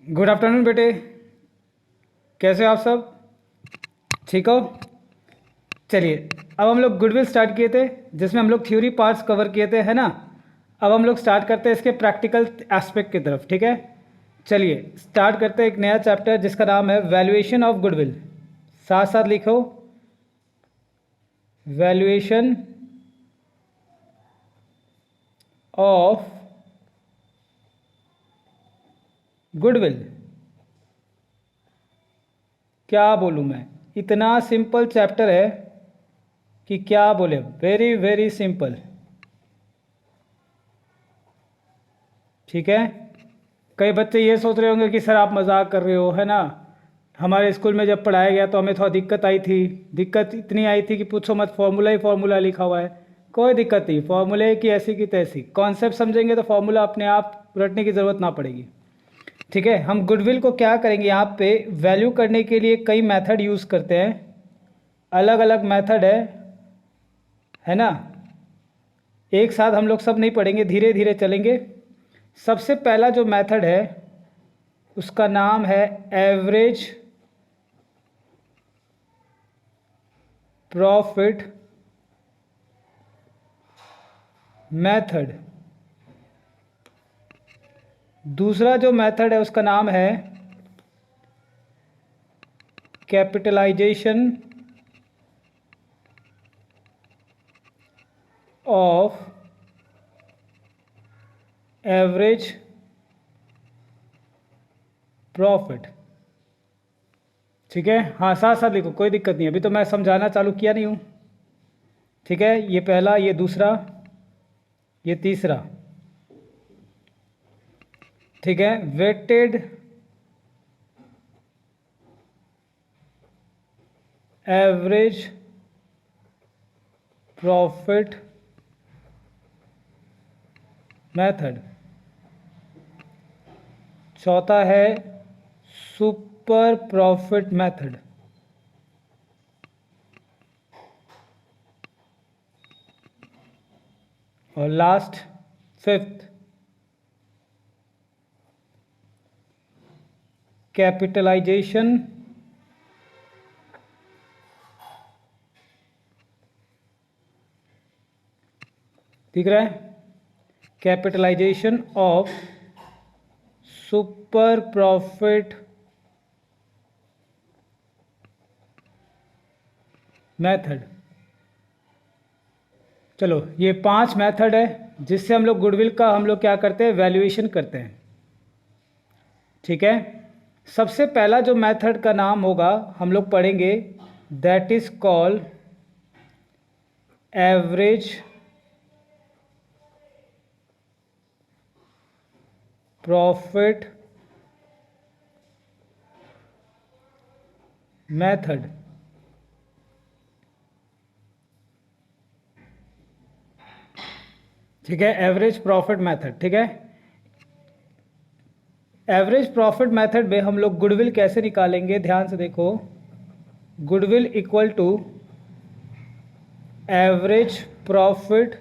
Good afternoon बेटे। कैसे हो आप सब? ठीक हो? चलिए, अब हम लोग गुडविल स्टार्ट किए थे जिसमें हम लोग थ्योरी पार्ट्स कवर किए थे, है ना। अब हम लोग स्टार्ट करते हैं इसके प्रैक्टिकल एस्पेक्ट की तरफ। ठीक है, चलिए स्टार्ट करते हैं एक नया चैप्टर जिसका नाम है वैल्यूएशन ऑफ गुडविल। साथ साथ लिखो, वैल्यूएशन ऑफ गुडविल। क्या बोलूँ मैं, इतना सिंपल चैप्टर है कि क्या बोले, वेरी वेरी सिंपल। ठीक है, कई बच्चे ये सोच रहे होंगे कि सर आप मजाक कर रहे हो, है ना। हमारे स्कूल में जब पढ़ाया गया तो हमें थोड़ा दिक्कत आई थी। दिक्कत इतनी आई थी कि पूछो मत, फॉर्मूला ही फॉर्मूला लिखा हुआ है। कोई दिक्कत नहीं, फॉर्मूले की ऐसी की तैसी, कॉन्सेप्ट समझेंगे तो फॉर्मूला अपने आप रटने की ज़रूरत ना पड़ेगी। ठीक है, हम गुडविल को क्या करेंगे, यहाँ पे वैल्यू करने के लिए कई मेथड यूज़ करते हैं, अलग अलग मेथड है ना। एक साथ हम लोग सब नहीं पढ़ेंगे, धीरे धीरे चलेंगे। सबसे पहला जो मेथड है उसका नाम है एवरेज प्रॉफिट मेथड। दूसरा जो मेथड है उसका नाम है कैपिटलाइजेशन ऑफ एवरेज प्रॉफिट। ठीक है, हाँ साथ साथ लिखो, कोई दिक्कत नहीं, अभी तो मैं समझाना चालू किया नहीं हूँ। ठीक है, ये पहला, ये दूसरा, ये तीसरा। ठीक है, वेटेड एवरेज प्रॉफिट मेथड। चौथा है सुपर प्रॉफिट मेथड। और लास्ट, फिफ्थ, कैपिटलाइजेशन दिख रहा है, capitalisation of super profit method. चलो, ये 5 मेथड है जिससे हम लोग गुडविल का हम लोग क्या करते हैं, वैल्यूएशन करते हैं। ठीक है, सबसे पहला जो मेथड का नाम होगा हम लोग पढ़ेंगे, that is called average profit method. ठीक है, एवरेज प्रॉफिट मेथड। ठीक है, एवरेज प्रॉफिट मेथड में हम लोग गुडविल कैसे निकालेंगे, ध्यान से देखो। Goodwill equal to average profit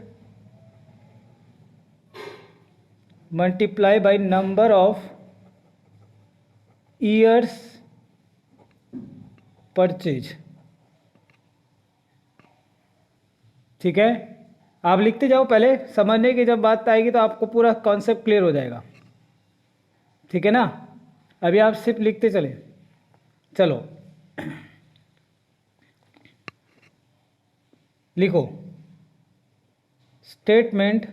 multiply by number of years purchase. ठीक है, आप लिखते जाओ, पहले समझने की जब बात आएगी तो आपको पूरा कॉन्सेप्ट क्लियर हो जाएगा। ठीक है ना, अभी आप सिर्फ लिखते चले। चलो लिखो, statement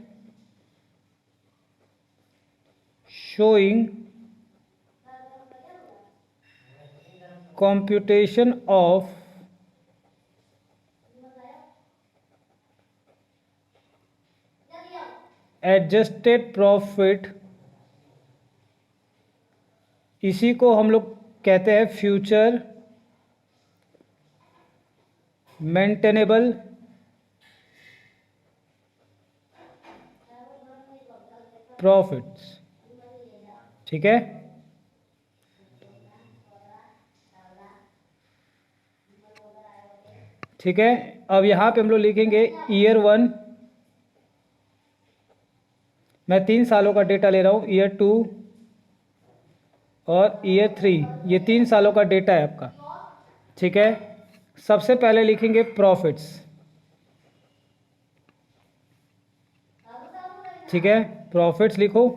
showing computation of adjusted profit. इसी को हम लोग कहते हैं फ्यूचर मेंटेनेबल प्रॉफिट्स। ठीक है, ठीक है, अब यहाँ पे हम लोग लिखेंगे ईयर 1, मैं 3 सालों का डेटा ले रहा हूँ, ईयर 2 और ईयर 3, ये 3 सालों का डेटा है आपका। ठीक है, सबसे पहले लिखेंगे प्रॉफिट्स। ठीक है, प्रॉफिट्स लिखो,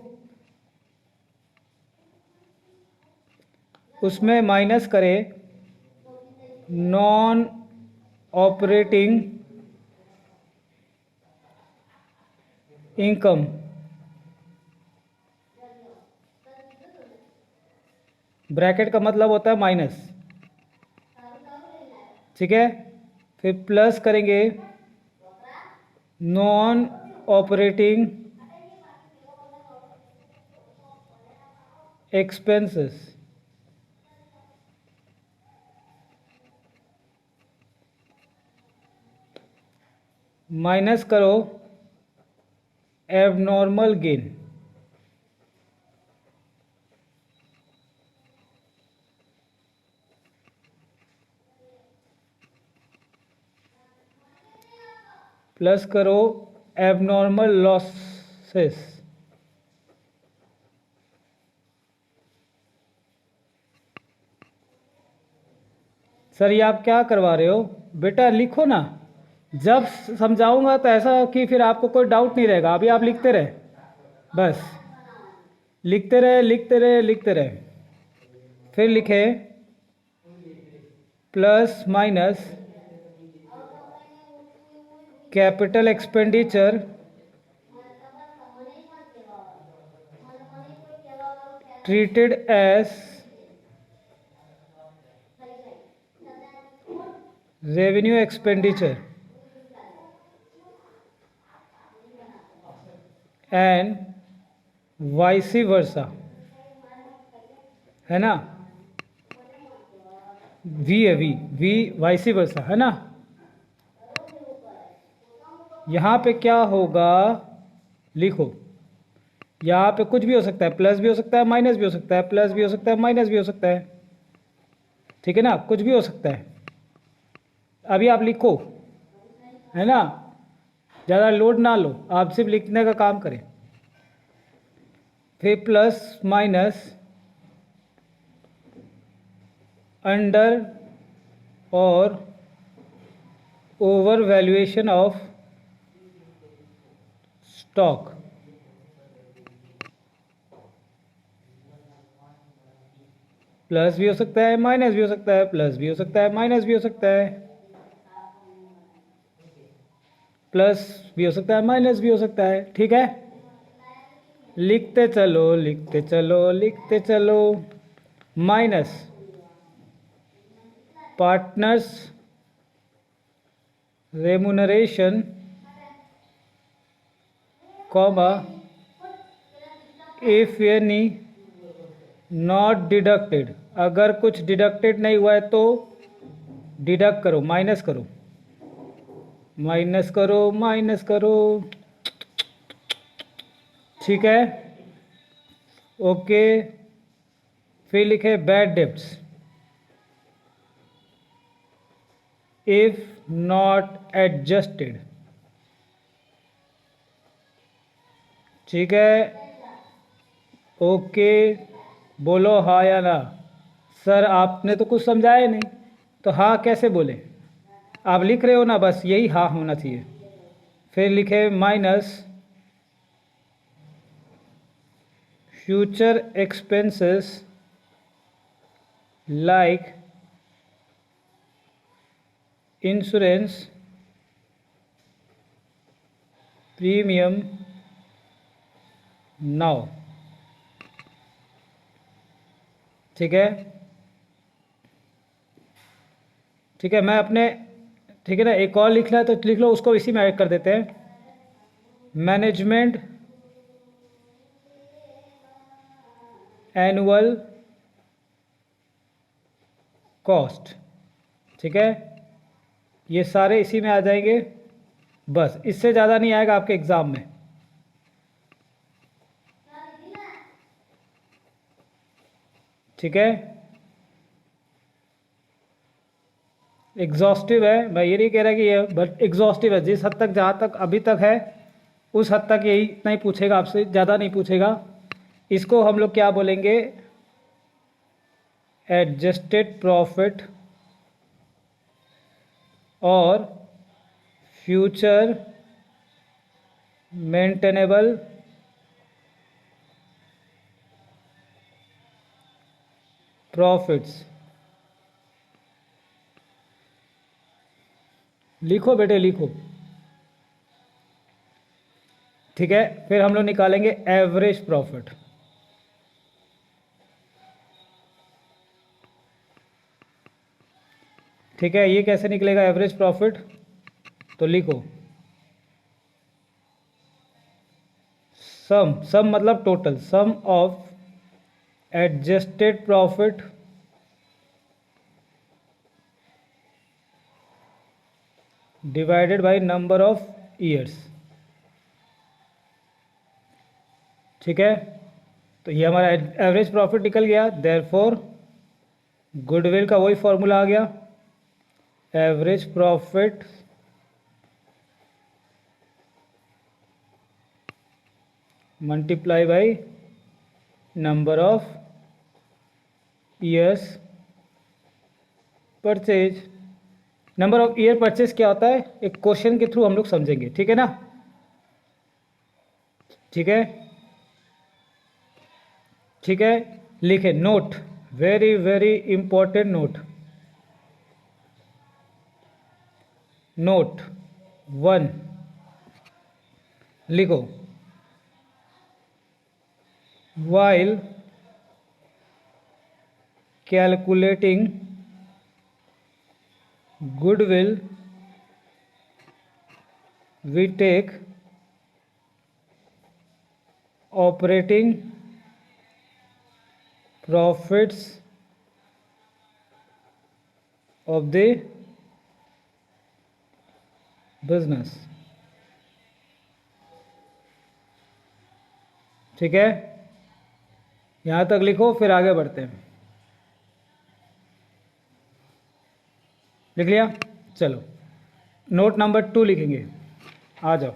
उसमें माइनस करें नॉन ऑपरेटिंग इनकम। ब्रैकेट का मतलब होता है माइनस। ठीक है, फिर प्लस करेंगे नॉन ऑपरेटिंग एक्सपेंसेस। माइनस करो एबनॉर्मल गेन। प्लस करो एबनॉर्मल लॉसेस। सर ये आप क्या करवा रहे हो? बेटा लिखो ना, जब समझाऊंगा तो ऐसा कि फिर आपको कोई डाउट नहीं रहेगा। अभी आप लिखते रहे, बस लिखते रहे लिखते रहे लिखते रहे। फिर लिखे plus minus capital expenditure treated as revenue expenditure and vice versa, है ना। वी है, वी वाइस वर्सा, है ना। यहाँ पे क्या होगा लिखो, यहाँ पे कुछ भी हो सकता है, प्लस भी हो सकता है, माइनस भी हो सकता है, प्लस भी हो सकता है, माइनस भी हो सकता है। ठीक है ना, कुछ भी हो सकता है। अभी आप लिखो, है ना, ज़्यादा लोड ना लो, आप सिर्फ लिखने का काम करें। फिर प्लस माइनस अंडर और over valuation of stock. Plus भी हो सकता है, माइनस भी हो सकता है, प्लस भी हो सकता है, माइनस भी हो सकता है, प्लस भी हो सकता है, माइनस भी हो सकता है। ठीक है, लिखते चलो लिखते चलो लिखते चलो। Minus partners remuneration comma if any not deducted. अगर कुछ डिडक्टेड नहीं हुआ है तो डिडक्ट करो, माइनस करो, माइनस करो, माइनस करो। ठीक है, ओके। फिर लिखे bad debts if not adjusted. ठीक है, ओके। बोलो हाँ या ना। सर आपने तो कुछ समझाया नहीं, तो हाँ कैसे बोले? आप लिख रहे हो ना, बस यही हाँ होना चाहिए। फिर लिखे minus future expenses like insurance premium now. ठीक है, ठीक है, मैं अपने, ठीक है ना, एक और लिखना है तो लिख लो, उसको इसी में ऐड कर देते हैं। Management annual cost. ठीक है, ये सारे इसी में आ जाएंगे, बस इससे ज़्यादा नहीं आएगा आपके एग्ज़ाम में। ठीक है, एग्जॉस्टिव है, मैं ये नहीं कह रहा कि ये, बट एग्जॉस्टिव है। जिस हद तक, जहाँ तक अभी तक है उस हद तक यही इतना ही पूछेगा आपसे, ज़्यादा नहीं पूछेगा। इसको हम लोग क्या बोलेंगे? एडजस्टेड प्रॉफिट और फ्यूचर मेंटेनेबल प्रॉफिट्स। लिखो बेटे लिखो। ठीक है, फिर हम लोग निकालेंगे एवरेज प्रॉफिट। ठीक है, ये कैसे निकलेगा एवरेज प्रॉफिट? तो लिखो सम मतलब total, sum of adjusted profit divided by number of years. ठीक है, तो ये हमारा एवरेज प्रॉफिट निकल गया। देयरफॉर गुडविल का वही फॉर्मूला आ गया, average profit multiply by number of years purchase. Number of year purchase क्या होता है, एक क्वेश्चन के थ्रू हम लोग समझेंगे। ठीक है ना? ठीक है, ठीक है, लिखे note, very very important note. Note 1 लिखो, while calculating goodwill we take operating profits of the business। ठीक है, यहाँ तक लिखो, फिर आगे बढ़ते हैं। लिख लिया? चलो नोट नंबर 2 लिखेंगे, आ जाओ।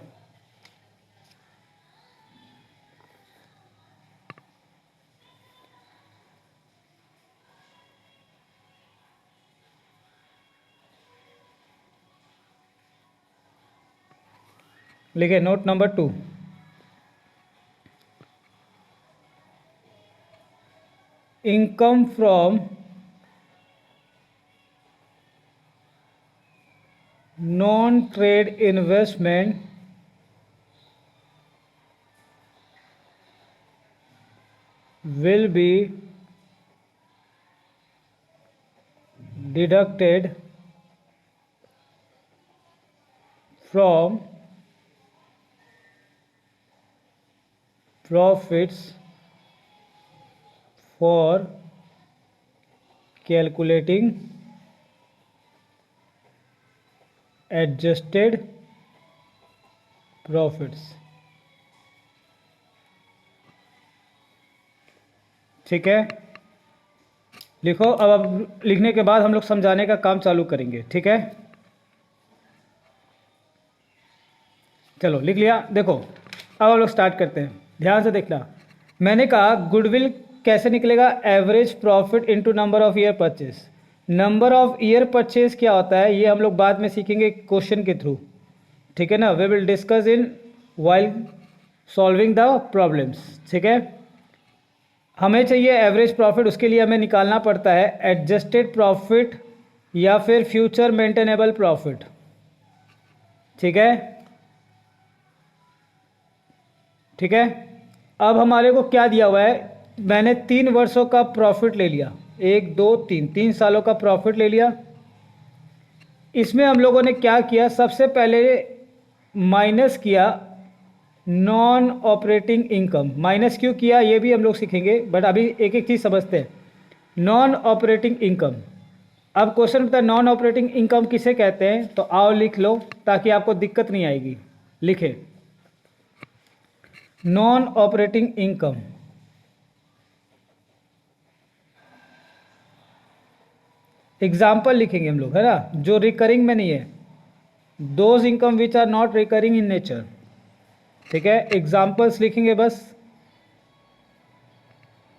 लिखे note number 2, income from non trade investment will be deducted from profits for calculating adjusted profits। ठीक है, लिखो। अब लिखने के बाद हम लोग समझाने का काम चालू करेंगे। ठीक है, चलो लिख लिया। देखो अब हम लोग स्टार्ट करते हैं, ध्यान से देखना। मैंने कहा गुडविल कैसे निकलेगा, average profit into number of year purchase. Number of year purchase क्या होता है ये हम लोग बाद में सीखेंगे क्वेश्चन के थ्रू। ठीक है ना, we will discuss in while solving the problems. ठीक है, हमें चाहिए एवरेज प्रॉफिट, उसके लिए हमें निकालना पड़ता है एडजस्टेड प्रॉफिट या फिर फ्यूचर मेंटेनेबल प्रॉफिट। ठीक है, ठीक है। अब हमारे को क्या दिया हुआ है, मैंने 3 वर्षों का प्रॉफिट ले लिया, 1 2 3, 3 सालों का प्रॉफिट ले लिया। इसमें हम लोगों ने क्या किया, सबसे पहले माइनस किया नॉन ऑपरेटिंग इनकम। माइनस क्यों किया ये भी हम लोग सीखेंगे, बट अभी एक एक चीज़ समझते हैं। नॉन ऑपरेटिंग इनकम, अब क्वेश्चन होता है नॉन ऑपरेटिंग इनकम किसे कहते हैं, तो आओ लिख लो ताकि आपको दिक्कत नहीं आएगी। लिखे नॉन ऑपरेटिंग इनकम, एग्जाम्पल लिखेंगे हम लोग, है ना, जो रिकरिंग में नहीं है, those income which are not recurring in nature. ठीक है, एग्जाम्पल्स लिखेंगे बस।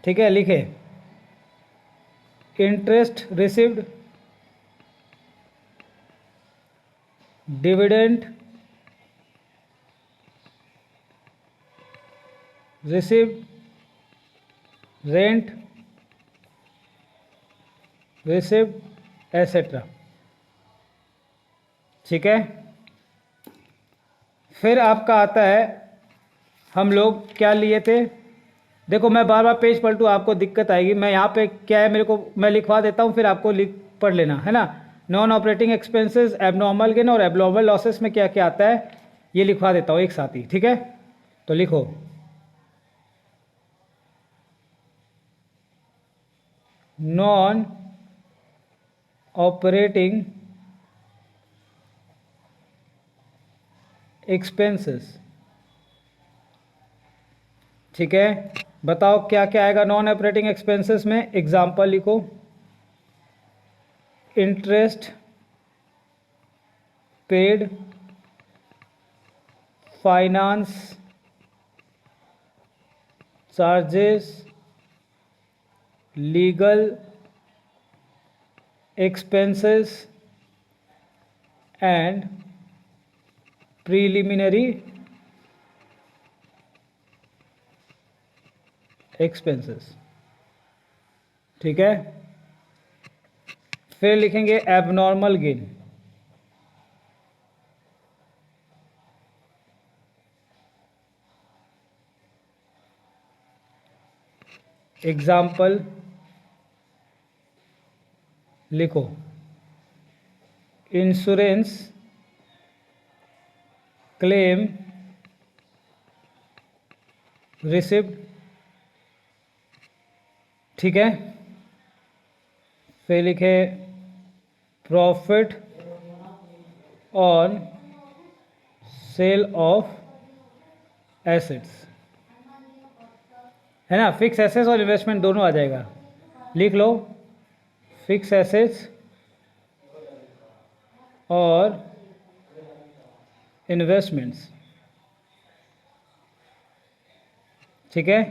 ठीक है, लिखे interest received, dividend received, rent received etcetera. ठीक है। फिर आपका आता है, हम लोग क्या लिए थे, देखो मैं बार बार पेज पलटूँ आपको दिक्कत आएगी। मैं यहाँ पे क्या है, मेरे को मैं लिखवा देता हूँ, फिर आपको लिख पढ़ लेना है ना। Non operating expenses, abnormal gain और एबनॉर्मल लॉसेस में क्या क्या आता है ये लिखवा देता हूँ एक साथ ही। ठीक है, तो लिखो नॉन ऑपरेटिंग एक्सपेंसेस। ठीक है, बताओ क्या क्या आएगा नॉन ऑपरेटिंग एक्सपेंसेस में। एग्जाम्पल लिखो, interest paid, finance charges, legal expenses and preliminary expenses. ठीक है, फिर लिखेंगे एबनॉर्मल गेन। एग्जाम्पल लिखो, इंश्योरेंस क्लेम रिसिप्ट। ठीक है, फिर लिखे profit on sale of assets, है ना। फिक्स एसेट्स और इन्वेस्टमेंट दोनों आ जाएगा, लिख लो फिक्स एसेट्स और इन्वेस्टमेंट्स। ठीक है,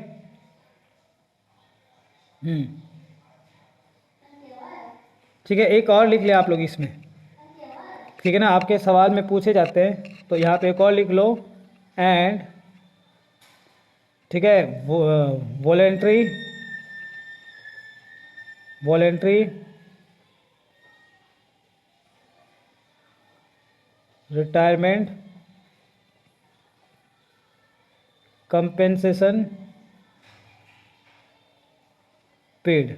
ठीक है, एक और लिख ले आप लोग इसमें। ठीक है ना, आपके सवाल में पूछे जाते हैं, तो यहाँ पे एक और लिख लो एंड। ठीक है, वॉलेंट्री रिटायरमेंट कंपेंसेशन पेड।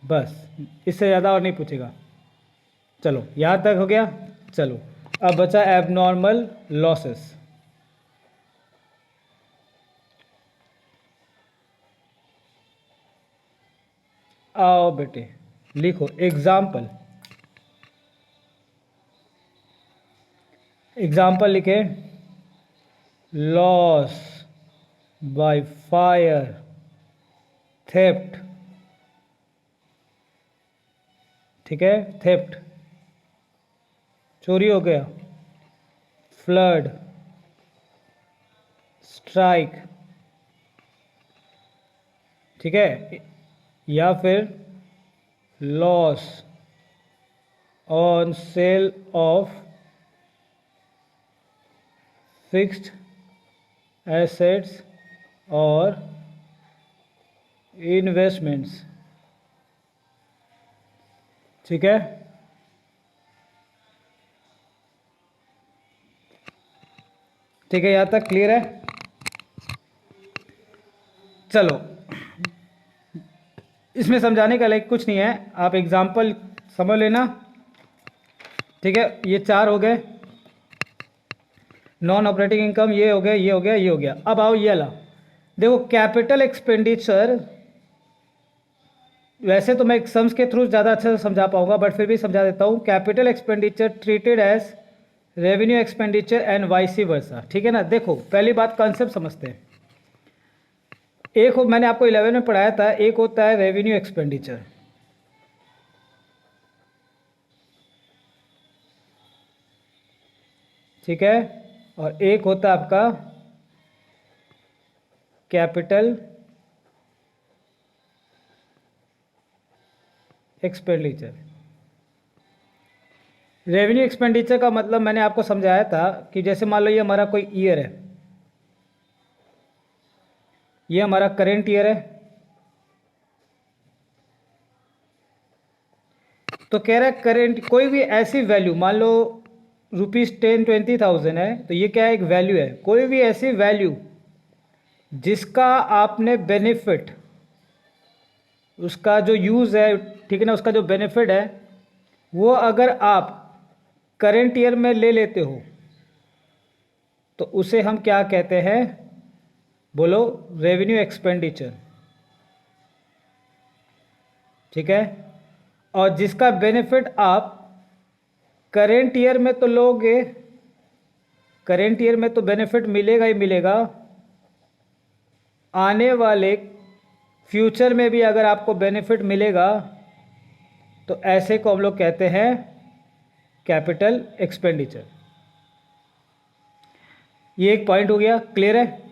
बस, इससे ज़्यादा और नहीं पूछेगा। चलो यहाँ तक हो गया। चलो अब बचा एबनॉर्मल लॉसेस। आओ बेटे लिखो एग्जाम्पल। एग्जाम्पल लिखे, लॉस बाय फायर, थेफ्ट। ठीक है, थेफ्ट चोरी हो गया, फ्लड, स्ट्राइक। ठीक है, या फिर loss on sale of fixed assets और इन्वेस्टमेंट्स। ठीक है, ठीक है, यहाँ तक क्लियर है। चलो इसमें समझाने का लाइक कुछ नहीं है, आप एग्जाम्पल समझ लेना। ठीक है, ये चार हो गए, नॉन ऑपरेटिंग इनकम ये हो गया, ये हो गया, ये हो गया। अब आओ ये वाला, देखो कैपिटल एक्सपेंडिचर। वैसे तो मैं सम्स के थ्रू ज़्यादा अच्छे से समझा पाऊंगा, बट फिर भी समझा देता हूँ। Capital expenditure treated as revenue expenditure and vice versa. ठीक है ना, देखो पहली बात कॉन्सेप्ट समझते हैं। एक हो, मैंने आपको 11 में पढ़ाया था, एक होता है रेवेन्यू एक्सपेंडिचर। ठीक है, और एक होता है आपका कैपिटल एक्सपेंडिचर। रेवेन्यू एक्सपेंडिचर का मतलब मैंने आपको समझाया था कि जैसे मान लो ये हमारा कोई ईयर है, ये हमारा करेंट ईयर है, तो कह रहा है करेंट कोई भी ऐसी वैल्यू, मान लो ₹10-20,000 है, तो ये क्या है, एक वैल्यू है। कोई भी ऐसी वैल्यू जिसका आपने बेनिफिट, उसका जो यूज़ है, ठीक है ना, उसका जो बेनिफिट है वो अगर आप करेंट ईयर में ले लेते हो तो उसे हम क्या कहते हैं, बोलो, रेवेन्यू एक्सपेंडिचर। ठीक है। और जिसका बेनिफिट आप करेंट ईयर में तो लोगे, करेंट ईयर में तो बेनिफिट मिलेगा ही मिलेगा, आने वाले फ्यूचर में भी अगर आपको बेनिफिट मिलेगा तो ऐसे को हम लोग कहते हैं कैपिटल एक्सपेंडिचर। ये एक पॉइंट हो गया, क्लियर है?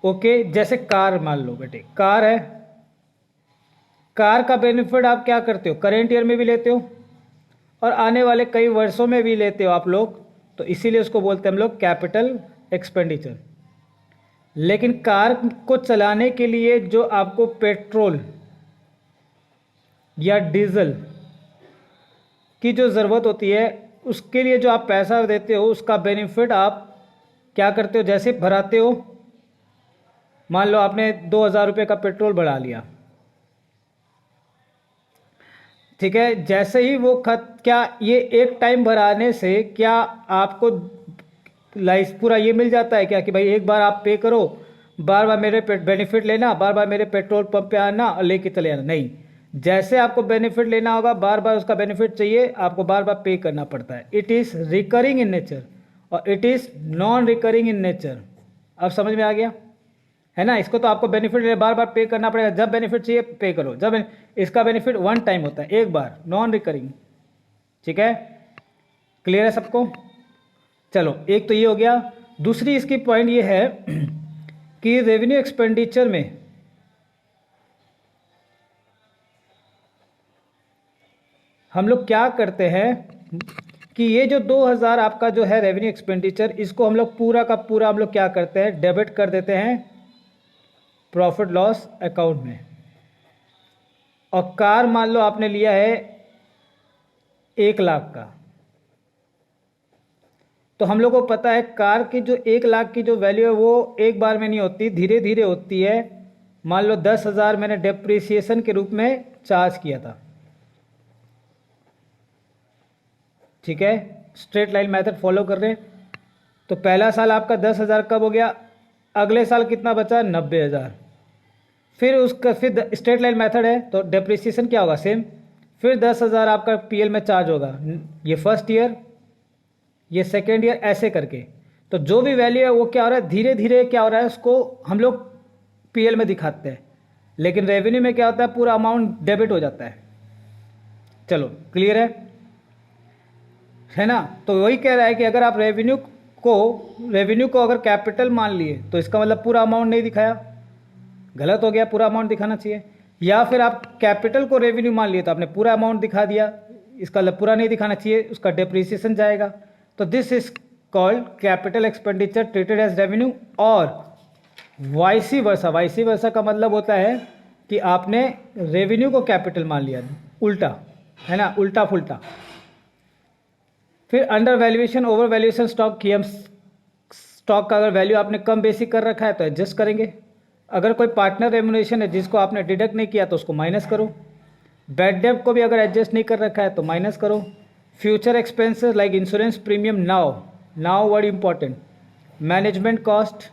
ओके। जैसे कार मान लो बेटे, कार है, कार का बेनिफिट आप क्या करते हो, करेंट ईयर में भी लेते हो और आने वाले कई वर्षों में भी लेते हो आप लोग, तो इसीलिए उसको बोलते हैं हम लोग कैपिटल एक्सपेंडिचर। लेकिन कार को चलाने के लिए जो आपको पेट्रोल या डीजल की जो ज़रूरत होती है, उसके लिए जो आप पैसा देते हो उसका बेनिफिट आप क्या करते हो, जैसे भराते हो, मान लो आपने 2,000 रुपये का पेट्रोल बढ़ा लिया, ठीक है, जैसे ही वो क्या ये एक टाइम भराने से क्या आपको लाइफ पूरा ये मिल जाता है क्या कि भाई एक बार आप पे करो, बार बार मेरे बेनिफिट लेना, बार बार मेरे पेट्रोल पंप पे आना और लेके चले आना? नहीं, जैसे आपको बेनिफिट लेना होगा, बार बार उसका बेनिफिट चाहिए, आपको बार बार पे करना पड़ता है। It is recurring in nature और it is non recurring in nature. अब समझ में आ गया है ना? इसको तो आपको बेनिफिट बार बार पे करना पड़ेगा, जब बेनिफिट चाहिए पे करो, जब इसका बेनिफिट वन टाइम होता है, एक बार, नॉन रिकरिंग। ठीक है, क्लियर है सबको? चलो, एक तो ये हो गया। दूसरी इसकी पॉइंट ये है कि रेवेन्यू एक्सपेंडिचर में हम लोग क्या करते हैं कि ये जो 2,000 आपका जो है रेवेन्यू एक्सपेंडिचर, इसको हम लोग पूरा का पूरा हम लोग क्या करते हैं, डेबिट कर देते हैं प्रॉफिट लॉस अकाउंट में। और कार मान लो आपने लिया है 1,00,000 का, तो हम लोग को पता है कार की जो 1,00,000 की जो वैल्यू है वो एक बार में नहीं होती, धीरे धीरे होती है। मान लो 10,000 मैंने डेप्रिसिएशन के रूप में चार्ज किया था, ठीक है, स्ट्रेट लाइन मेथड फॉलो कर रहे हैं, तो पहला साल आपका 10,000 कब हो गया, अगले साल कितना बचा, 90,000। फिर उसका फिर स्ट्रेट लाइन मेथड है तो डेप्रिसिएशन क्या होगा, सेम, फिर 10,000 आपका पीएल में चार्ज होगा, ये फर्स्ट ईयर, ये सेकेंड ईयर, ऐसे करके। तो जो भी वैल्यू है वो क्या हो रहा है, धीरे धीरे क्या हो रहा है, उसको हम लोग पीएल में दिखाते हैं। लेकिन रेवेन्यू में क्या होता है, पूरा अमाउंट डेबिट हो जाता है। चलो, क्लियर है ना? तो वही कह रहा है कि अगर आप रेवेन्यू को अगर कैपिटल मान लिए तो इसका मतलब पूरा अमाउंट नहीं दिखाया, गलत हो गया, पूरा अमाउंट दिखाना चाहिए। या फिर आप कैपिटल को रेवेन्यू मान लिए तो आपने पूरा अमाउंट दिखा दिया, इसका मतलब पूरा नहीं दिखाना चाहिए, उसका डेप्रिसिएशन जाएगा। तो this is called capital expenditure treated as revenue. और वाइसी वर्सा का मतलब होता है कि आपने रेवेन्यू को कैपिटल मान लिया, उल्टा, है ना, उल्टा फुल्टा। फिर under valuation, over valuation stock की, हम स्टॉक का अगर वैल्यू आपने कम बेसिक कर रखा है तो एडजस्ट करेंगे। अगर कोई पार्टनर रेम्युनरेशन है जिसको आपने डिडक्ट नहीं किया तो उसको माइनस करो। बैड डेब्ट को भी अगर एडजस्ट नहीं कर रखा है तो माइनस करो। Future expenses like insurance premium, now word important, management cost,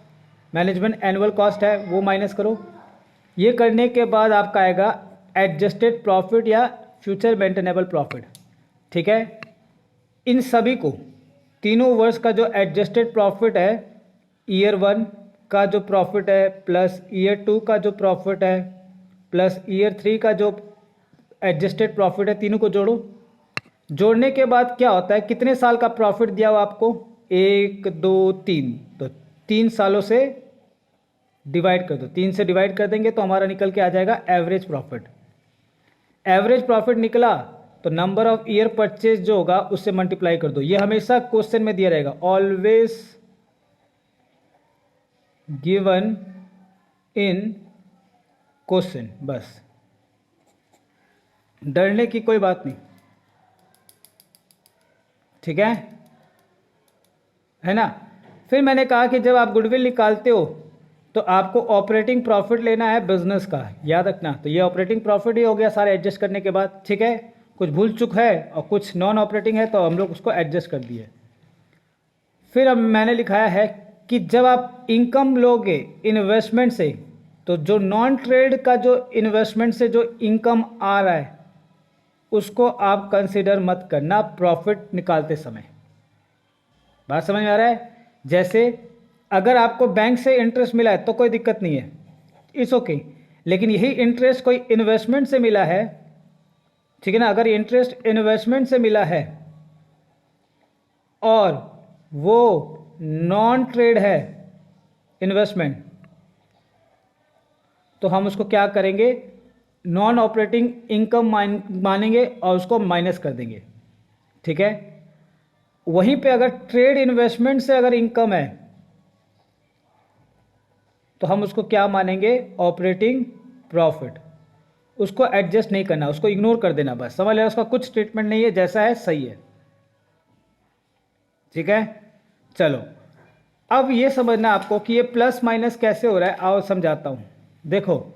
management annual cost है वो माइनस करो। ये करने के बाद आपका आएगा एडजस्टेड प्रॉफिट या फ्यूचर मेंटेनेबल प्रॉफिट। ठीक है, इन सभी को, तीनों वर्ष का जो एडजस्टेड प्रॉफिट है, ईयर 1 का जो प्रॉफिट है प्लस ईयर 2 का जो प्रॉफिट है प्लस ईयर 3 का जो एडजस्टेड प्रॉफिट है, तीनों को जोड़ो। जोड़ने के बाद क्या होता है, कितने साल का प्रॉफिट दिया हुआ आपको, 1 2 3, तो 3 सालों से डिवाइड कर दो, 3 से डिवाइड कर देंगे तो हमारा निकल के आ जाएगा एवरेज प्रॉफिट। एवरेज प्रॉफिट निकला तो नंबर ऑफ ईयर परचेज जो होगा उससे मल्टीप्लाई कर दो। ये हमेशा क्वेश्चन में दिया रहेगा, ऑलवेज गिवन इन क्वेश्चन। बस डरने की कोई बात नहीं, ठीक है ना। फिर मैंने कहा कि जब आप गुडविल निकालते हो तो आपको ऑपरेटिंग प्रॉफिट लेना है बिजनेस का, याद रखना। तो ये ऑपरेटिंग प्रॉफिट ही हो गया सारे एडजस्ट करने के बाद, ठीक है। कुछ भूल चुक है और कुछ नॉन ऑपरेटिंग है तो हम लोग उसको एडजस्ट कर दिए। फिर अब मैंने लिखाया है कि जब आप इनकम लोगे इन्वेस्टमेंट से, तो जो नॉन ट्रेड का जो इन्वेस्टमेंट से जो इनकम आ रहा है उसको आप कंसिडर मत करना प्रॉफिट निकालते समय। बात समझ में आ रहा है? जैसे अगर आपको बैंक से इंटरेस्ट मिला है तो कोई दिक्कत नहीं है, इट्स ओके। लेकिन यही इंटरेस्ट कोई इन्वेस्टमेंट से मिला है, ठीक है ना। अगर इंटरेस्ट इन्वेस्टमेंट से मिला है और वो नॉन ट्रेड है इन्वेस्टमेंट, तो हम उसको क्या करेंगे, नॉन ऑपरेटिंग इनकम मानेंगे और उसको माइनस कर देंगे, ठीक है। वहीं पे अगर ट्रेड इन्वेस्टमेंट से अगर इनकम है तो हम उसको क्या मानेंगे, ऑपरेटिंग प्रॉफिट। उसको एडजस्ट नहीं करना, उसको इग्नोर कर देना, बस समझ लेना। उसका कुछ ट्रीटमेंट नहीं है, जैसा है सही है, ठीक है। चलो अब ये समझना आपको कि ये प्लस माइनस कैसे हो रहा है, आओ समझाता हूं। देखो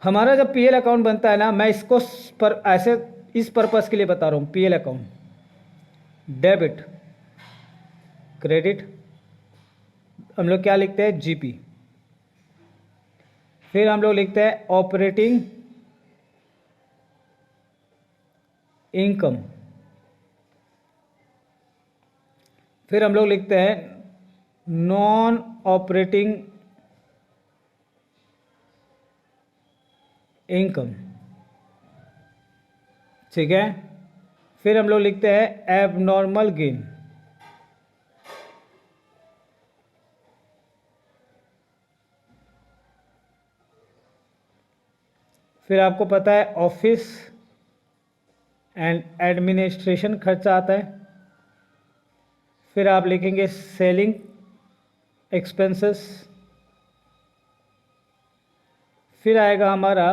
हमारा जब पीएल अकाउंट बनता है ना, मैं इसको पर ऐसे इस पर्पस के लिए बता रहा हूं। पीएल अकाउंट डेबिट क्रेडिट, हम लोग क्या लिखते हैं, जीपी। फिर हम लोग लिखते हैं ऑपरेटिंग इनकम। फिर हम लोग लिखते हैं नॉन ऑपरेटिंग इनकम, ठीक है। फिर हम लोग लिखते हैं एबनॉर्मल गेन। फिर आपको पता है ऑफिस एंड एडमिनिस्ट्रेशन खर्चा आता है। फिर आप लिखेंगे सेलिंग एक्सपेंसेस। फिर आएगा हमारा,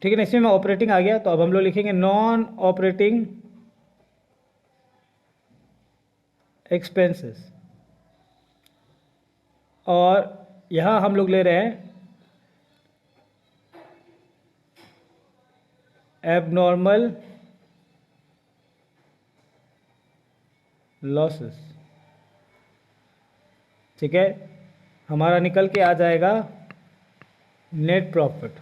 ठीक है ना, इसमें में ऑपरेटिंग आ गया। तो अब हम लोग लिखेंगे नॉन ऑपरेटिंग एक्सपेंसेस। और यहां हम लोग ले रहे हैं एबनॉर्मल लॉसेस, ठीक है। हमारा निकल के आ जाएगा नेट प्रॉफिट,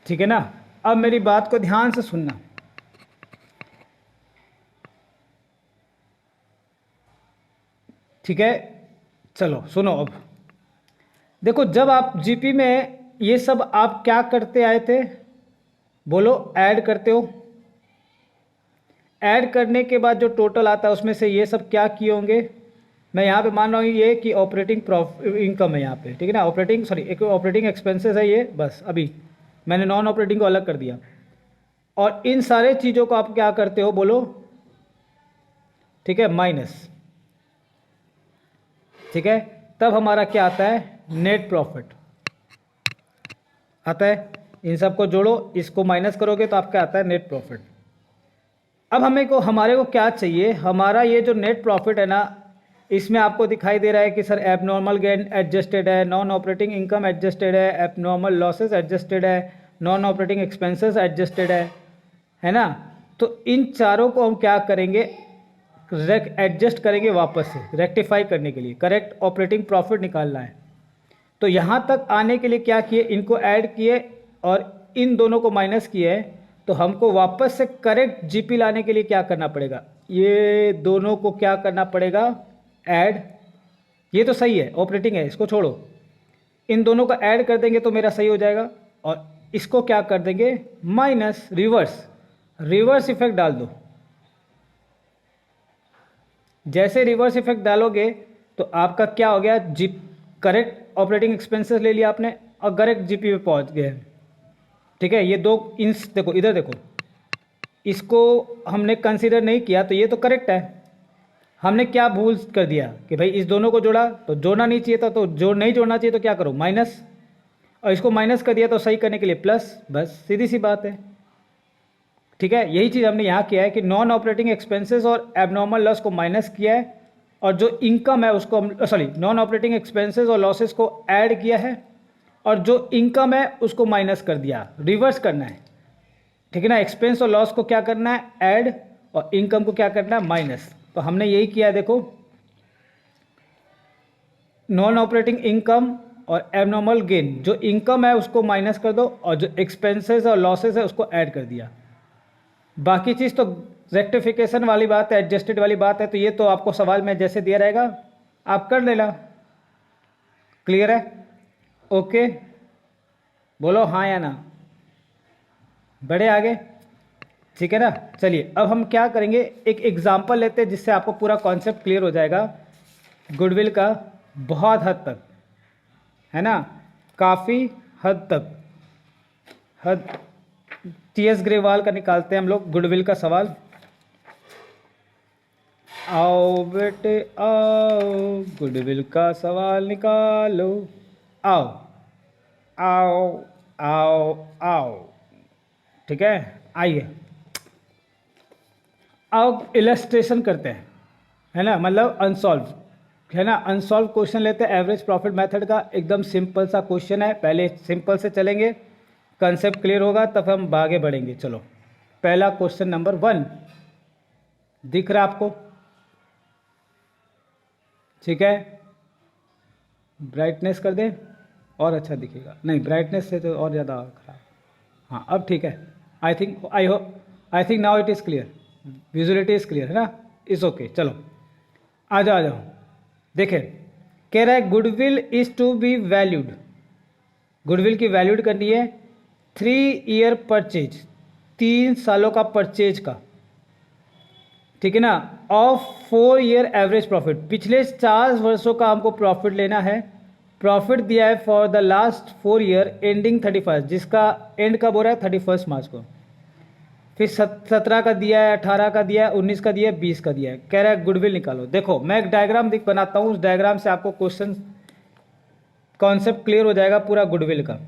ठीक है ना। अब मेरी बात को ध्यान से सुनना, ठीक है। चलो सुनो। अब देखो जब आप जीपी में ये सब आप क्या करते आए थे, बोलो, ऐड करते हो। ऐड करने के बाद जो टोटल आता है उसमें से ये सब क्या किए होंगे, मैं यहाँ पे मान रहा हूँ ये कि ऑपरेटिंग इनकम है यहाँ पे, ठीक है ना। ऑपरेटिंग एक्सपेंसेस है ये, बस अभी मैंने नॉन ऑपरेटिंग को अलग कर दिया। और इन सारे चीज़ों को आप क्या करते हो, बोलो, ठीक है, माइनस, ठीक है। तब हमारा क्या आता है, नेट प्रॉफिट आता है। इन सब को जोड़ो, इसको माइनस करोगे तो आपका आता है नेट प्रॉफिट। अब हमारे को क्या चाहिए, हमारा ये जो नेट प्रॉफिट है ना, इसमें आपको दिखाई दे रहा है कि सर एबनॉर्मल गेन एडजस्टेड है, नॉन ऑपरेटिंग इनकम एडजस्टेड है, एबनॉर्मल लॉसेस एडजस्टेड है, नॉन ऑपरेटिंग एक्सपेंसेस एडजस्टेड है ना। तो इन चारों को हम क्या करेंगे, एडजस्ट करेंगे वापस से, रेक्टिफाई करने के लिए, करेक्ट ऑपरेटिंग प्रॉफिट निकालना है। तो यहाँ तक आने के लिए क्या किए, इनको ऐड किए और इन दोनों को माइनस किए। तो हमको वापस से करेक्ट जीपी लाने के लिए क्या करना पड़ेगा, ये दोनों को क्या करना पड़ेगा, ऐड। ये तो सही है, ऑपरेटिंग है, इसको छोड़ो, इन दोनों को ऐड कर देंगे तो मेरा सही हो जाएगा। और इसको क्या कर देंगे, माइनस, रिवर्स इफेक्ट डाल दो। जैसे रिवर्स इफेक्ट डालोगे तो आपका क्या हो गया, जी करेक्ट ऑपरेटिंग एक्सपेंसेस ले लिया आपने और करेक्ट जीपी पे पहुंच गए। ठीक है, ये दो इंस देखो, इधर देखो, इसको हमने कंसीडर नहीं किया तो ये तो करेक्ट है। हमने क्या भूल कर दिया कि भाई इस दोनों को जोड़ा तो जोड़ना नहीं चाहिए था, तो जोड़ नहीं जोड़ना चाहिए तो क्या करो, माइनस, और इसको माइनस कर दिया तो सही करने के लिए प्लस, बस सीधी सी बात है। ठीक है, यही चीज़ हमने यहाँ किया है कि नॉन ऑपरेटिंग एक्सपेंसेस और एबनॉर्मल लॉस को माइनस किया है, और जो इनकम है उसको हम सॉरी नॉन ऑपरेटिंग एक्सपेंसेस और लॉसेस को ऐड किया है, और जो इनकम है उसको माइनस कर दिया, रिवर्स करना है। ठीक है ना, एक्सपेंस और लॉस को क्या करना है, ऐड, और इनकम को क्या करना है, माइनस। तो हमने यही किया है, देखो नॉन ऑपरेटिंग इनकम और एबनॉर्मल गेन, जो इनकम है उसको माइनस कर दो और जो एक्सपेंसेस और लॉसेस है उसको ऐड कर दिया। बाकी चीज़ तो रेक्टिफिकेशन वाली बात है, एडजस्टेड वाली बात है, तो ये तो आपको सवाल में जैसे दिया रहेगा आप कर लेना। क्लियर है? ओके, बोलो हाँ या ना, बढ़े आगे। ठीक है ना, चलिए अब हम क्या करेंगे, एक एग्जांपल लेते हैं जिससे आपको पूरा कॉन्सेप्ट क्लियर हो जाएगा गुडविल का, बहुत हद तक, है ना, काफ़ी हद तक। टीएस ग्रेवाल का निकालते हैं हम लोग गुडविल का सवाल। आओ बेटे आओ, गुडविल का सवाल निकालो, आओ आओ आओ आओ। ठीक है, आइए अब इलस्ट्रेशन करते हैं, है ना, मतलब अनसॉल्व, है ना, अनसॉल्व क्वेश्चन लेते हैं एवरेज प्रॉफिट मेथड का। एकदम सिंपल सा क्वेश्चन है, पहले सिंपल से चलेंगे, कंसेप्ट क्लियर होगा तब हम आगे बढ़ेंगे। चलो, पहला क्वेश्चन नंबर 1 दिख रहा है आपको? ठीक है, ब्राइटनेस कर दें और अच्छा दिखेगा, नहीं ब्राइटनेस से तो और ज़्यादा खराब। हाँ अब ठीक है, I think now it is clear, visuality is clear, है ना, इज़ ओके। चलो आ जाओ देखें, कह रहा है goodwill is to be valued, goodwill की वैल्यूड करनी है 3 ईयर परचेज, 3 सालों का परचेज का, ठीक है ना, ऑफ 4 ईयर एवरेज प्रॉफिट, पिछले 4 वर्षों का हमको प्रॉफिट लेना है। प्रॉफिट दिया है for the last 4 year ending 31, जिसका एंड कब हो रहा है, 31 मार्च को। फिर 17 का दिया है, 18 का दिया है, 19 का दिया है, 20 का दिया है। कह रहा है गुडविल निकालो। देखो मैं एक डायग्राम बनाता हूँ, उस डायग्राम से आपको क्वेश्चन कॉन्सेप्ट क्लियर हो जाएगा पूरा गुडविल का।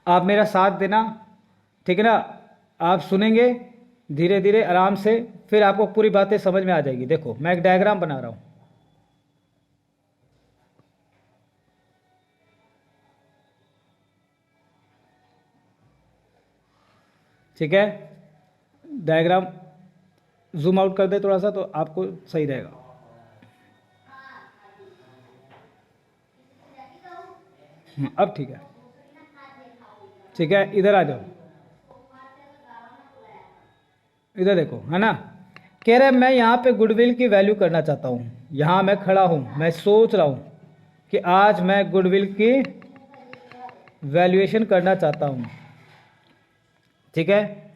आप मेरा साथ देना, ठीक है ना, आप सुनेंगे धीरे धीरे आराम से, फिर आपको पूरी बातें समझ में आ जाएगी। देखो मैं एक डायग्राम बना रहा हूँ, ठीक है, डायग्राम जूम आउट कर दे थोड़ा सा तो आपको सही रहेगा। अब ठीक है, ठीक है, इधर आ जाओ, इधर देखो, है ना, कह रहा है मैं यहाँ पे गुडविल की वैल्यू करना चाहता हूँ। यहाँ मैं खड़ा हूँ, मैं सोच रहा हूँ कि आज मैं गुडविल की वैल्यूएशन करना चाहता हूँ। ठीक है,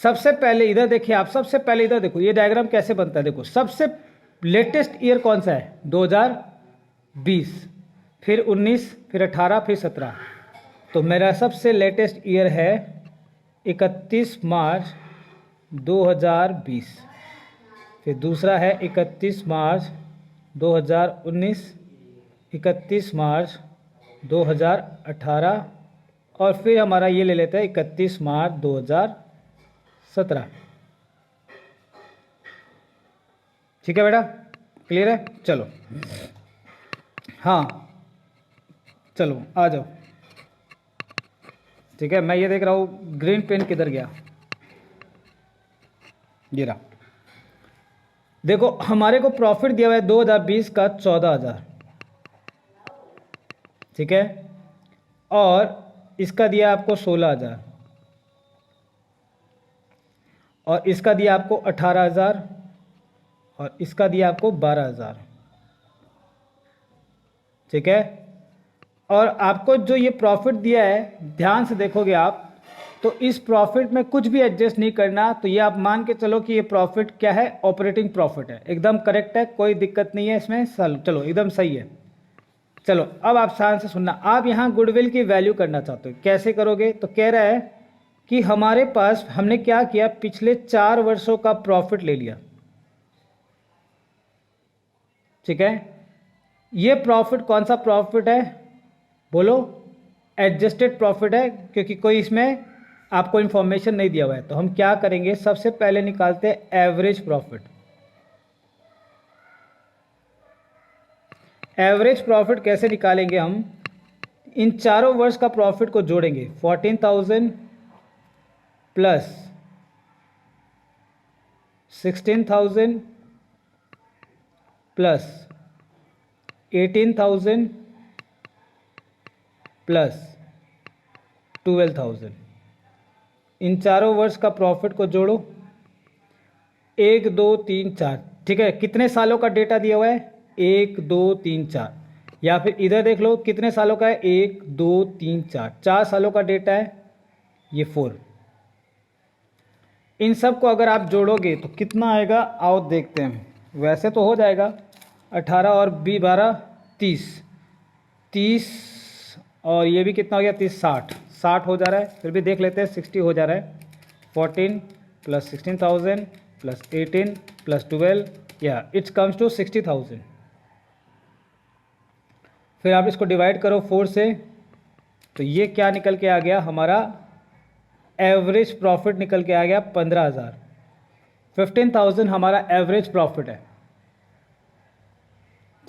सबसे पहले इधर देखिए आप, सबसे पहले इधर देखो ये डायग्राम कैसे बनता है। देखो सबसे लेटेस्ट ईयर कौन सा है, 2020, फिर 19, फिर 18, फिर 17। तो मेरा सबसे लेटेस्ट ईयर है 31 मार्च 2020, फिर दूसरा है 31 मार्च 2019, 31 मार्च 2018, और फिर हमारा ये ले लेते हैं 31 मार्च 2017। ठीक है बेटा, क्लियर है? चलो हाँ चलो आ जाओ। ठीक है, मैं ये देख रहा हूँ ग्रीन पेन किधर गया, ये रहा। देखो हमारे को प्रॉफिट दिया हुआ है 2020 का 14,000, ठीक है, और इसका दिया आपको 16,000, और इसका दिया आपको 18,000, और इसका दिया आपको 12,000। ठीक है, और आपको जो ये प्रॉफिट दिया है ध्यान से देखोगे आप, तो इस प्रॉफिट में कुछ भी एडजस्ट नहीं करना। तो ये आप मान के चलो कि ये प्रॉफिट क्या है, ऑपरेटिंग प्रॉफिट है, एकदम करेक्ट है, कोई दिक्कत नहीं है इसमें, चलो एकदम सही है। चलो अब आप ध्यान से सुनना, आप यहाँ गुडविल की वैल्यू करना चाहते हो, कैसे करोगे? तो कह रहा है कि हमारे पास हमने क्या किया, पिछले 4 वर्षों का प्रॉफिट ले लिया, ठीक है। ये प्रॉफिट कौन सा प्रॉफिट है बोलो? एडजस्टेड प्रॉफिट है, क्योंकि कोई इसमें आपको इंफॉर्मेशन नहीं दिया हुआ है। तो हम क्या करेंगे, सबसे पहले निकालते हैं एवरेज प्रॉफिट। एवरेज प्रॉफिट कैसे निकालेंगे हम? इन चारों वर्ष का प्रॉफिट को जोड़ेंगे, 14,000 प्लस 16,000 प्लस 18,000 प्लस 12,000। इन चारों वर्ष का प्रॉफिट को जोड़ो, 1 2 3 4, ठीक है। कितने सालों का डेटा दिया हुआ है? 1 2 3 4। या फिर इधर देख लो कितने सालों का है, 1 2 3 4, 4 सालों का डेटा है, ये 4। इन सब को अगर आप जोड़ोगे तो कितना आएगा, आओ देखते हैं। वैसे तो हो जाएगा 18 और 12 30 और ये भी कितना हो गया, 30 60 हो जा रहा है। फिर भी देख लेते हैं, 60 हो जा रहा है। 14 प्लस 16,000 प्लस 18 प्लस 12, या इट्स कम्स टू 60,000। फिर आप इसको डिवाइड करो 4 से, तो ये क्या निकल के आ गया, हमारा एवरेज प्रॉफिट निकल के आ गया 15,000। 15,000 हमारा एवरेज प्रॉफिट है,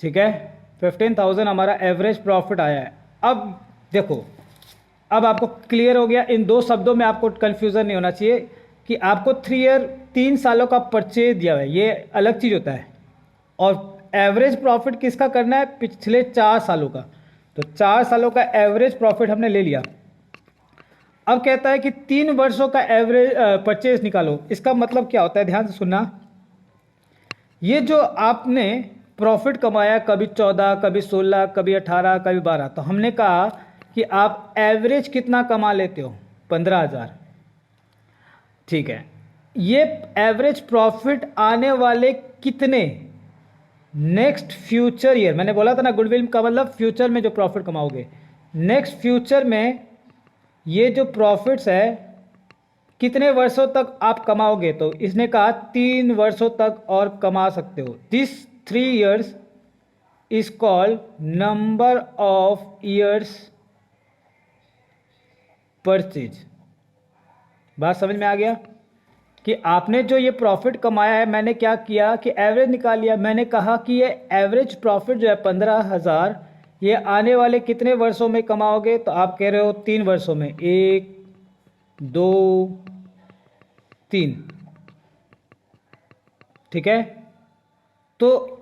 ठीक है। 15,000 हमारा एवरेज प्रॉफिट आया है। अब देखो, अब आपको क्लियर हो गया। इन दो शब्दों में आपको कंफ्यूजन नहीं होना चाहिए कि आपको 3 सालों का परचेज दिया हुआ है, ये अलग चीज़ होता है, और एवरेज प्रॉफिट किसका करना है, पिछले 4 सालों का। तो 4 सालों का एवरेज प्रॉफिट हमने ले लिया। अब कहता है कि 3 वर्षों का एवरेज परचेज निकालो। इसका मतलब क्या होता है, ध्यान से सुनना। ये जो आपने प्रॉफिट कमाया, कभी 14, कभी 16, कभी 18, कभी 12, तो हमने कहा कि आप एवरेज कितना कमा लेते हो, 15,000, ठीक है। ये एवरेज प्रॉफिट आने वाले कितने नेक्स्ट फ्यूचर ईयर, मैंने बोला था ना गुडविल का मतलब फ्यूचर में जो प्रॉफिट कमाओगे, नेक्स्ट फ्यूचर में ये जो प्रॉफिट्स है कितने वर्षों तक आप कमाओगे। तो इसने कहा 3 वर्षों तक और कमा सकते हो। This 3 years is called number of years purchase. बात समझ में आ गया कि आपने जो ये प्रॉफिट कमाया है, मैंने क्या किया कि एवरेज निकाल लिया। मैंने कहा कि ये एवरेज प्रॉफिट जो है 15,000, ये आने वाले कितने वर्षों में कमाओगे। तो आप कह रहे हो 3 वर्षों में, 1 2 3, ठीक है। तो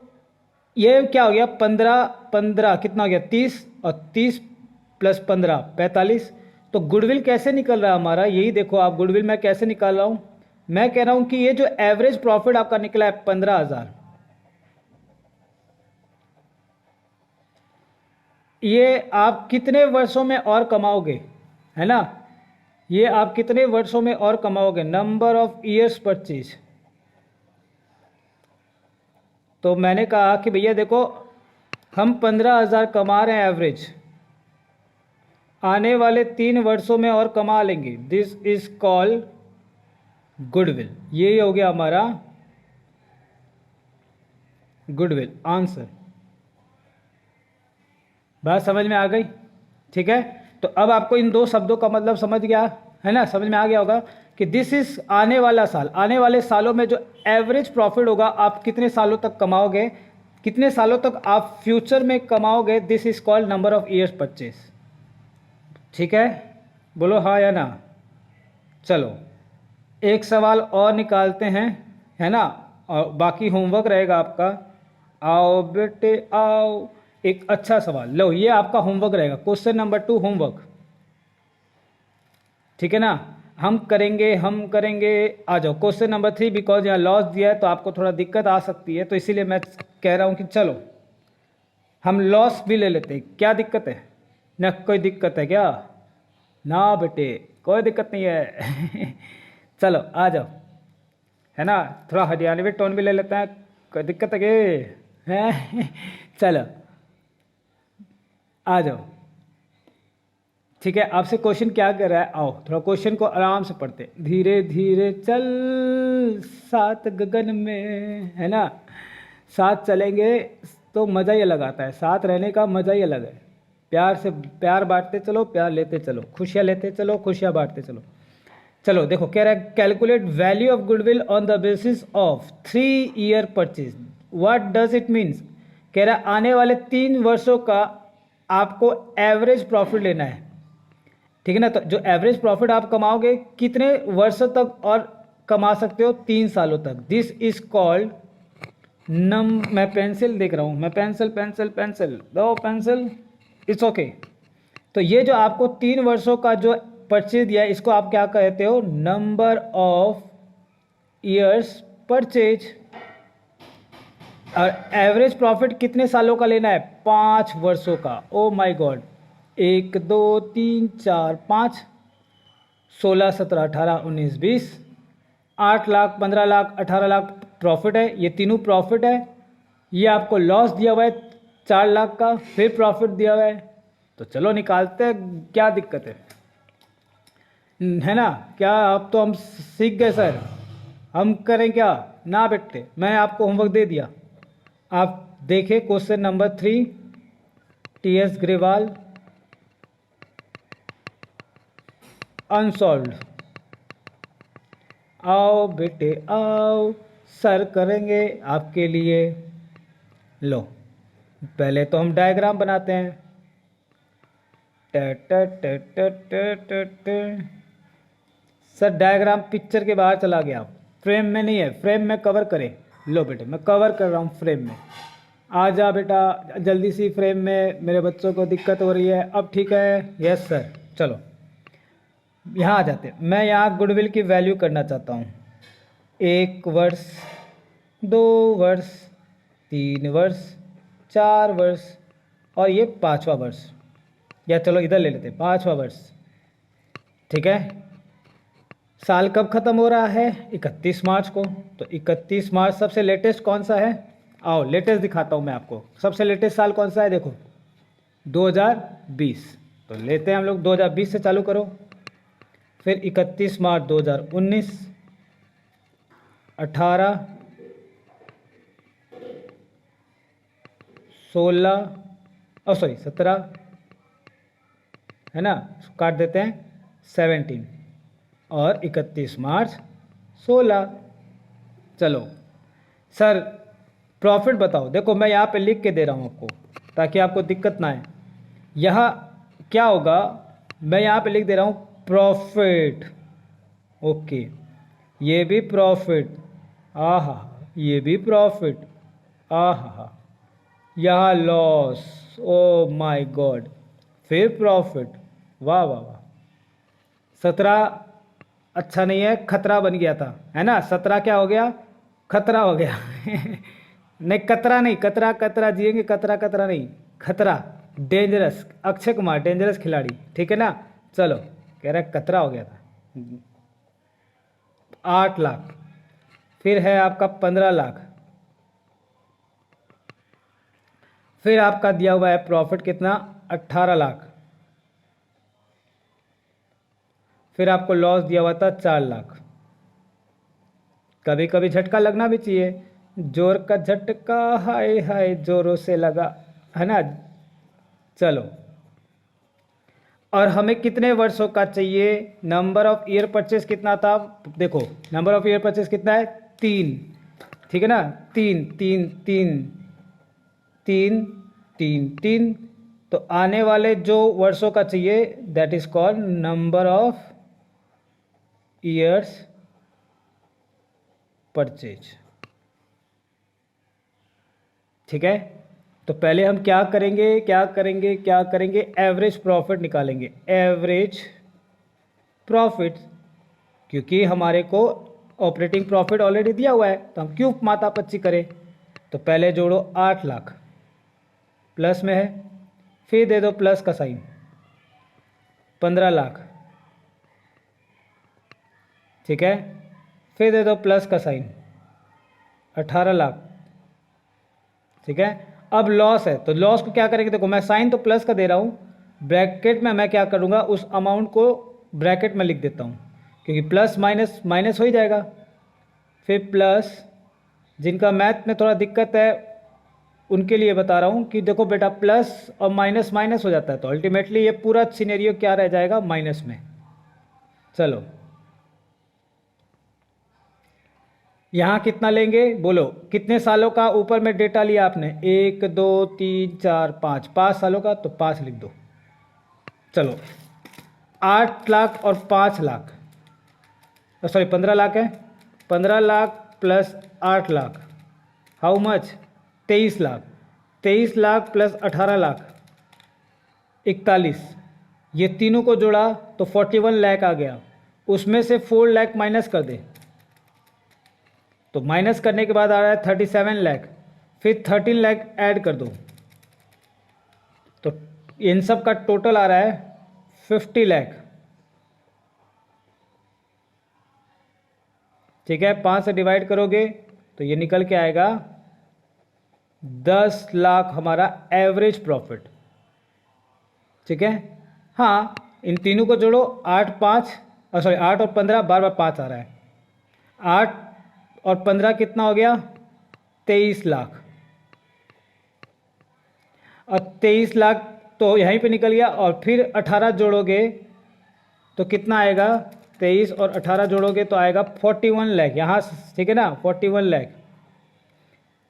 ये क्या हो गया, 15 कितना हो गया, 30, और 30 प्लस 15 45। तो गुडविल कैसे निकल रहा है हमारा, यही देखो आप, गुडविल मैं कैसे निकाल रहा हूँ। मैं कह रहा हूँ कि ये जो एवरेज प्रॉफिट आपका निकला है 15,000, ये आप कितने वर्षों में और कमाओगे, है ना। ये आप कितने वर्षों में और कमाओगे, नंबर ऑफ ईयर्स परचेज। तो मैंने कहा कि भैया देखो, हम 15,000 कमा रहे हैं एवरेज, आने वाले 3 वर्षों में और कमा लेंगे। This is called goodwill. ये हो गया हमारा गुडविल आंसर। बात समझ में आ गई, ठीक है। तो अब आपको इन 2 शब्दों का मतलब समझ गया है ना, समझ में आ गया होगा कि दिस इज आने वाला साल, आने वाले सालों में जो एवरेज प्रॉफिट होगा, आप कितने सालों तक कमाओगे, कितने सालों तक आप फ्यूचर में कमाओगे, this is called number of years purchase. ठीक है, बोलो हाँ या ना। चलो एक सवाल और निकालते हैं, है ना, और बाकी होमवर्क रहेगा आपका। आओ बेटे आओ, एक अच्छा सवाल लो, ये आपका होमवर्क रहेगा, क्वेश्चन नंबर 2 होमवर्क, ठीक है ना। हम करेंगे आ जाओ क्वेश्चन नंबर 3। बिकॉज यहाँ लॉस दिया है तो आपको थोड़ा दिक्कत आ सकती है, तो इसीलिए मैं कह रहा हूँ कि चलो हम लॉस भी ले लेते हैं। क्या दिक्कत है ना, कोई दिक्कत है क्या, ना बेटे, कोई दिक्कत नहीं है। चलो आ जाओ, है ना, थोड़ा हरियाणवी टोन भी ले लेते हैं, कोई दिक्कत है कि है? चलो आ जाओ। ठीक है, आपसे क्वेश्चन क्या कर रहा है, आओ थोड़ा क्वेश्चन को आराम से पढ़ते। धीरे धीरे चल साथ गगन में, है ना, साथ चलेंगे तो मज़ा ही अलग आता है, साथ रहने का मज़ा ही अलग है। प्यार से प्यार बांटते चलो, प्यार लेते चलो, खुशियाँ लेते चलो, खुशियाँ बांटते चलो। चलो देखो, कह रहा है calculate value of goodwill on the basis of 3 year purchase. What does it means? कह रहा है आने वाले 3 वर्षों का आपको एवरेज प्रॉफिट लेना है। ठीक है ना, तो जो एवरेज प्रॉफिट आप कमाओगे कितने वर्षों तक और कमा सकते हो? 3 सालों तक। दिस इज कॉल्ड मैं पेंसिल देख रहा हूँ, मैं पेंसिल पेंसिल पेंसिल दो पेंसिल, इट्स ओके। तो ये जो आपको 3 वर्षों का जो परचेज दिया है, इसको आप क्या कहते हो? Number of years purchase. और एवरेज प्रॉफिट कितने सालों का लेना है? 5 वर्षों का। ओ my God, 1 2 3 4 5, 16 17 18 19 20, 8 lakh 15 lakh 18 lakh profit है, ये तीनों प्रॉफिट है। ये आपको लॉस दिया हुआ है 4 लाख का, फिर प्रॉफिट दिया हुआ है। तो चलो निकालते हैं, क्या दिक्कत है ना? क्या अब तो हम सीख गए सर, हम करें क्या? ना बेटे, मैंने आपको होमवर्क दे दिया, आप देखें question number 3, T.S.. Grewal, unsolved. आओ बेटे आओ, सर करेंगे आपके लिए। लो, पहले तो हम डायग्राम बनाते हैं। ट ट ट ट ट ट ट। सर डायग्राम पिक्चर के बाहर चला गया, फ्रेम में नहीं है, फ्रेम में कवर करें। लो बेटे, मैं कवर कर रहा हूँ फ्रेम में। आ जा बेटा जल्दी सी फ्रेम में, मेरे बच्चों को दिक्कत हो रही है। अब ठीक है? Yes sir. चलो यहाँ आ जाते हैं। मैं यहाँ गुडविल की वैल्यू करना चाहता हूँ। 1 वर्ष, 2 वर्ष, 3 वर्ष, 4 वर्ष, और ये 5वां वर्ष। या चलो इधर ले लेते हैं, 5वां वर्ष। ठीक है, साल कब ख़त्म हो रहा है? 31 मार्च को। तो 31 मार्च सबसे लेटेस्ट कौन सा है? आओ लेटेस्ट दिखाता हूँ मैं आपको। सबसे लेटेस्ट साल कौन सा है? देखो 2020। तो लेते हैं हम लोग 2020 से चालू करो। फिर 31 मार्च 2019, 18, 16, 17, है ना, काट देते हैं 17, और 31 मार्च 16। चलो सर प्रॉफिट बताओ। देखो मैं यहाँ पे लिख के दे रहा हूँ आपको, ताकि आपको दिक्कत ना आए। यहाँ क्या होगा, मैं यहाँ पे लिख दे रहा हूँ प्रॉफिट। ओके, ये भी प्रॉफिट, आहा, ये भी प्रॉफिट, आहा, यहाँ लॉस, ओ माय गॉड, फिर प्रॉफिट, वाह वाह वाह। 17 अच्छा नहीं है, खतरा बन गया था, है ना? 17 क्या हो गया? खतरा हो गया। नहीं कतरा नहीं, कतरा कतरा जिएंगे, कतरा कतरा नहीं, खतरा, डेंजरस। अक्षय कुमार डेंजरस खिलाड़ी, ठीक है ना? चलो, कह रहा है कतरा हो गया था। 8 लाख, फिर है आपका 15 लाख, फिर आपका दिया हुआ है प्रॉफिट कितना? 18 लाख, फिर आपको लॉस दिया हुआ था 4 लाख। कभी कभी झटका लगना भी चाहिए, जोर का झटका, हाय हाय जोरों से लगा, है ना? चलो, और हमें कितने वर्षों का चाहिए? नंबर ऑफ ईयर परचेस कितना था? देखो नंबर ऑफ ईयर परचेस कितना है? 3, ठीक है ना? 3 3 3 3 3 3। तो आने वाले जो वर्षों का चाहिए, that is called number of years purchase. ठीक है, तो पहले हम क्या करेंगे, क्या करेंगे, क्या करेंगे? एवरेज प्रॉफिट निकालेंगे, एवरेज प्रॉफिट, क्योंकि हमारे को ऑपरेटिंग प्रॉफिट ऑलरेडी दिया हुआ है, तो हम क्यों मातापच्ची करें? तो पहले जोड़ो 8 लाख, प्लस में है, फिर दे दो प्लस का साइन, 15 लाख, ठीक है, फिर दे दो प्लस का साइन, 18 लाख। ठीक है, अब लॉस है तो लॉस को क्या करेंगे, देखो मैं साइन तो प्लस का दे रहा हूँ, ब्रैकेट में मैं क्या करूँगा, उस अमाउंट को ब्रैकेट में लिख देता हूँ, क्योंकि प्लस माइनस माइनस हो ही जाएगा। फिर प्लस, जिनका मैथ में थोड़ा दिक्कत है उनके लिए बता रहा हूँ कि देखो बेटा प्लस और माइनस माइनस हो जाता है, तो अल्टीमेटली ये पूरा सिनेरियो क्या रह जाएगा, माइनस में। चलो यहाँ कितना लेंगे बोलो, कितने सालों का ऊपर में डेटा लिया आपने, 1 2 3 4 5, 5 सालों का, तो 5 लिख दो। चलो 8 लाख और 5 लाख, सॉरी 15 लाख है, 15 lakh plus 8 lakh, how much, 23 lakh, 23 lakh plus 18 lakh, 41, ये तीनों को जोड़ा तो 41 लाख आ गया, उसमें से 4 लाख माइनस कर दे, तो माइनस करने के बाद आ रहा है 37 लाख, फिर 13 लाख ऐड कर दो, तो इन सब का टोटल आ रहा है 50 लाख। ठीक है, 5 से डिवाइड करोगे तो ये निकल के आएगा 10 लाख हमारा एवरेज प्रॉफिट। ठीक है, हाँ इन तीनों को जोड़ो, 8 5 सॉरी 8 और 15, बार बार 5 आ रहा है, 8 और 15 कितना हो गया, 23 लाख, और 23 लाख तो यहीं पे निकल गया, और फिर 18 जोड़ोगे तो कितना आएगा, 23 और 18 जोड़ोगे तो आएगा 41 लाख यहाँ, ठीक है ना, 41 लाख।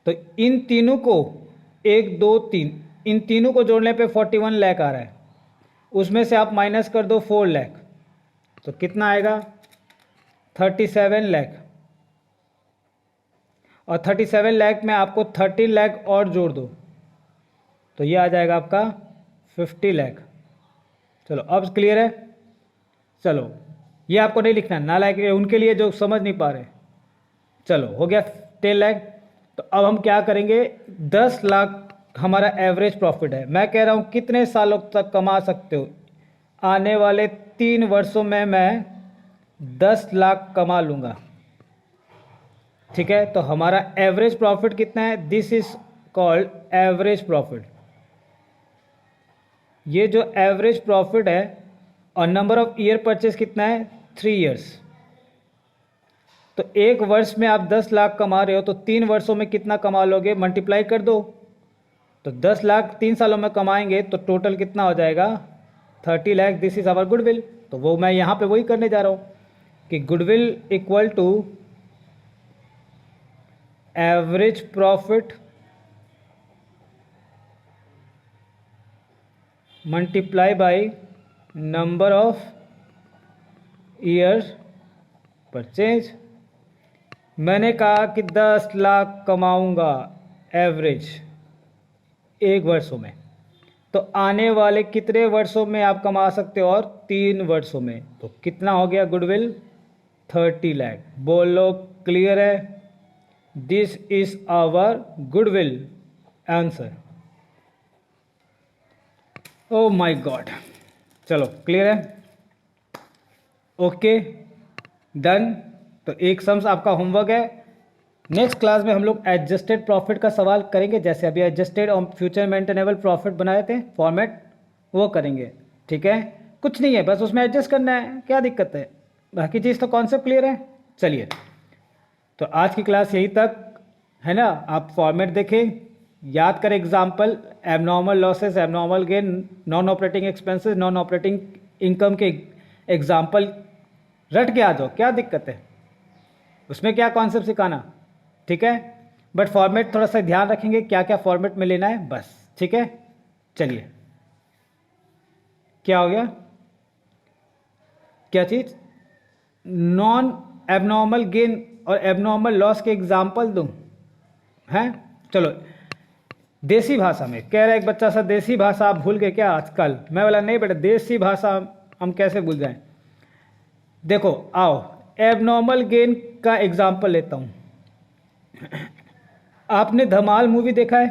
तो इन तीनों को 1 2 3, इन तीनों को जोड़ने पे 41 लाख आ रहा है, उसमें से आप माइनस कर दो 4 लाख, तो कितना आएगा, 37 लाख, और 37 लाख में आपको 30 लाख और जोड़ दो तो ये आ जाएगा आपका 50 लाख। चलो अब क्लियर है। चलो ये आपको नहीं लिखना, नालायक उनके लिए जो समझ नहीं पा रहे। चलो हो गया 10 लाख। तो अब हम क्या करेंगे, 10 लाख हमारा एवरेज प्रॉफिट है, मैं कह रहा हूँ कितने सालों तक कमा सकते हो, आने वाले 3 वर्षों में मैं 10 लाख कमा लूँगा। ठीक है, तो हमारा एवरेज प्रॉफिट कितना है, this is called average profit. ये जो एवरेज प्रॉफिट है, और नंबर ऑफ ईयर परचेज कितना है, 3 ईयर्स। तो 1 वर्ष में आप 10 लाख कमा रहे हो, तो 3 वर्षों में कितना कमा लोगे, मल्टीप्लाई कर दो, तो 10 लाख 3 सालों में कमाएंगे तो टोटल कितना हो जाएगा, 30 lakh. This is our goodwill. तो वो मैं यहाँ पे वही करने जा रहा हूँ कि goodwill equal to average profit multiply by number of year purchase. मैंने कहा कि 10 लाख कमाऊंगा एवरेज 1 वर्षों में, तो आने वाले कितने वर्षों में आप कमा सकते हो, और 3 वर्षों में, तो कितना हो गया गुडविल, 30 लाख। बोलो क्लियर है, this is our goodwill answer. Oh my god, चलो क्लियर है, ओके डन। तो एक सम्स आपका होमवर्क है। नेक्स्ट क्लास में हम लोग एडजस्टेड प्रॉफिट का सवाल करेंगे, जैसे अभी एडजस्टेड और फ्यूचर मेंटेनेबल प्रॉफिट बनाए थे फॉर्मेट, वो करेंगे। ठीक है, कुछ नहीं है, बस उसमें एडजस्ट करना है, क्या दिक्कत है, बाकी चीज़ तो कॉन्सेप्ट क्लियर है। चलिए, तो आज की क्लास यहीं तक है ना। आप फॉर्मेट देखें, याद करें example, abnormal losses, abnormal gain, non operating expenses, non operating income के एग्जाम्पल रट के आ जाओ, क्या दिक्कत है, उसमें क्या कॉन्सेप्ट सिखाना। ठीक है, बट फॉर्मेट थोड़ा सा ध्यान रखेंगे, क्या क्या फॉर्मेट में लेना है बस। ठीक है, चलिए, क्या हो गया, क्या चीज़, नॉन एबनॉर्मल गेन और एबनॉर्मल लॉस के एग्जाम्पल दूं हैं। चलो देसी भाषा में कह रहा है एक बच्चा सा, देसी भाषा आप भूल गए क्या आजकल, मैं बोला नहीं बेटा, देसी भाषा हम कैसे भूल जाएं। देखो आओ, एबनॉर्मल गेन का एग्जाम्पल लेता हूं। आपने धमाल मूवी देखा है,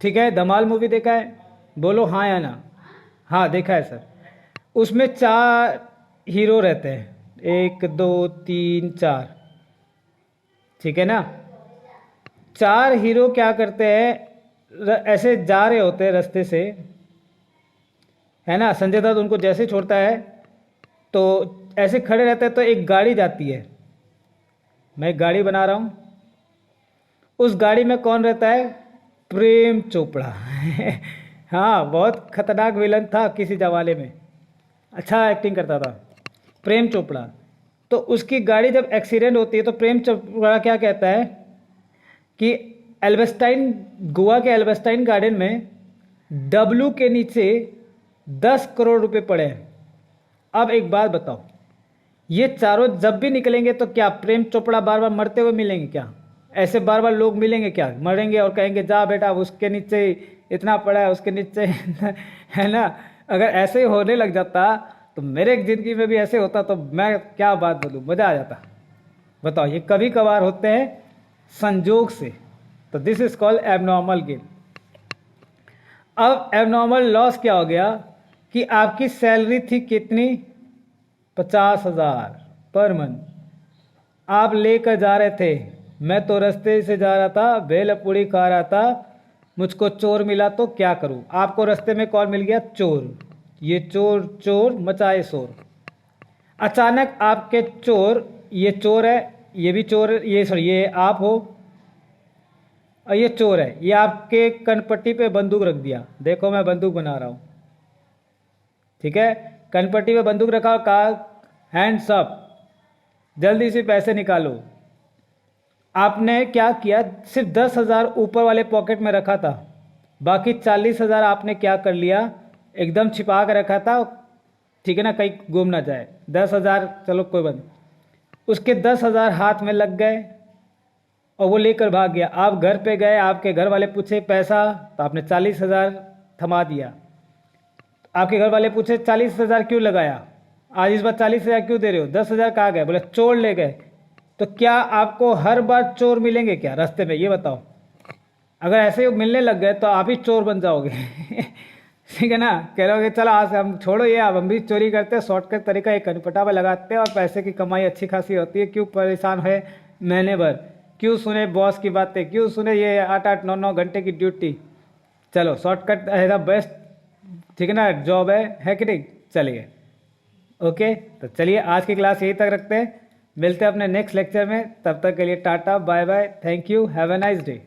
ठीक है, धमाल मूवी देखा है, बोलो हाँ या ना। हाँ देखा है सर। उसमें 4 हीरो रहते हैं, 1 2 3 4, ठीक है ना। 4 हीरो क्या करते हैं, ऐसे जा रहे होते हैं रास्ते से, है ना। संजय दत्त उनको जैसे छोड़ता है तो ऐसे खड़े रहते हैं, तो एक गाड़ी जाती है, मैं एक गाड़ी बना रहा हूँ, उस गाड़ी में कौन रहता है, प्रेम चोपड़ा। हाँ, बहुत खतरनाक विलन था किसी जमाने में, अच्छा एक्टिंग करता था प्रेम चोपड़ा। तो उसकी गाड़ी जब एक्सीडेंट होती है तो प्रेम चोपड़ा क्या कहता है कि एल्बस्टाइन, गोवा के एल्बस्टाइन गार्डन में डब्लू के नीचे 10 करोड़ रुपए पड़े हैं। अब एक बात बताओ, ये चारों जब भी निकलेंगे तो क्या प्रेम चोपड़ा बार बार मरते हुए मिलेंगे क्या, ऐसे बार बार लोग मिलेंगे क्या, मरेंगे और कहेंगे जा बेटा उसके नीचे इतना पड़ा है, उसके नीचे है ना। अगर ऐसे ही होने लग जाता तो मेरे ज़िंदगी में भी ऐसे होता तो मैं क्या बात बोलूँ, मज़ा आ जाता। बताओ, ये कभी कभार होते हैं संजोग से, तो this is called abnormal gain. अब एबनॉर्मल लॉस क्या हो गया कि आपकी सैलरी थी कितनी, 50,000 पर मंथ, आप लेकर जा रहे थे, मैं तो रास्ते से जा रहा था, भेलपूरी खा रहा था, मुझको चोर मिला तो क्या करूं। आपको रास्ते में कौन मिल गया, चोर। ये चोर चोर मचाए शोर। अचानक आपके चोर, ये चोर है, ये भी चोर, ये सॉरी ये आप हो और ये चोर है, ये आपके कनपट्टी पे बंदूक रख दिया, देखो मैं बंदूक बना रहा हूं, ठीक है। कनपट्टी पे बंदूक रखा, कहा हैंड्स अप, जल्दी से पैसे निकालो। आपने क्या किया, सिर्फ 10,000 ऊपर वाले पॉकेट में रखा था, बाकी 40,000 आपने क्या कर लिया, एकदम छिपा कर रखा था, ठीक है ना, कहीं गुम ना जाए। 10,000 चलो कोई बात नहीं, उसके 10,000 हाथ में लग गए और वो लेकर भाग गया। आप घर पे गए, आपके घर वाले पूछे पैसा, तो आपने 40,000 थमा दिया। आपके घर वाले पूछे 40,000 क्यों लगाया, आज इस बार 40,000 क्यों दे रहे हो, 10,000 कहाँ गए, बोले चोर ले गए। तो क्या आपको हर बार चोर मिलेंगे क्या रास्ते में, ये बताओ। अगर ऐसे ही मिलने लग गए तो आप ही चोर बन जाओगे। ठीक है ना, कह रहे चलो आज हम छोड़ो ये, अब हम भी चोरी करते हैं, शॉर्टकट तरीका एक कनपटा में लगाते हैं और पैसे की कमाई अच्छी खासी होती है, क्यों परेशान है महीने भर, क्यों सुने बॉस की बातें, क्यों सुने ये 8-8 9-9 घंटे की ड्यूटी। चलो शॉर्टकट है द बेस्ट, ठीक है ना, जॉब है कि नहीं। चलिए ओके, तो चलिए आज की क्लास यहीं तक रखते हैं, मिलते हैं अपने नेक्स्ट लेक्चर में, तब तक के लिए tata bye bye, thank you, have a nice day.